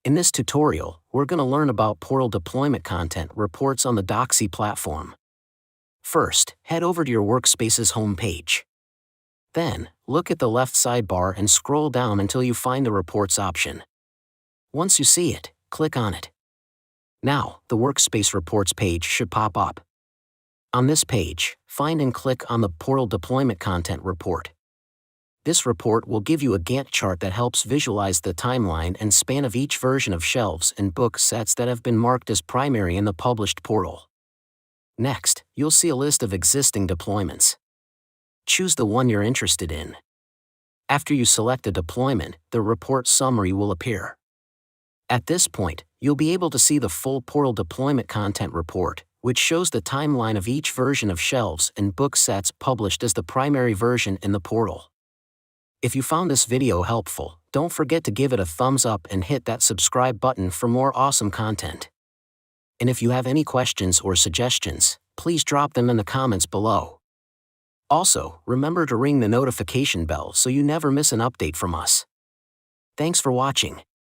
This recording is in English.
In this tutorial, we're going to learn about portal deployment content reports on the Docsie platform. First, head over to your workspace's homepage. Then, look at the left sidebar and scroll down until you find the Reports option. Once you see it, click on it. Now, the Workspace Reports page should pop up. On this page, find and click on the Portal Deployment Content report. This report will give you a Gantt chart that helps visualize the timeline and span of each version of shelves and book sets that have been marked as primary in the published portal. Next, you'll see a list of existing deployments. Choose the one you're interested in. After you select a deployment, the report summary will appear. At this point, you'll be able to see the full portal deployment content report, which shows the timeline of each version of shelves and book sets published as the primary version in the portal. If you found this video helpful, don't forget to give it a thumbs up and hit that subscribe button for more awesome content. And if you have any questions or suggestions, please drop them in the comments below. Also, remember to ring the notification bell so you never miss an update from us. Thanks for watching.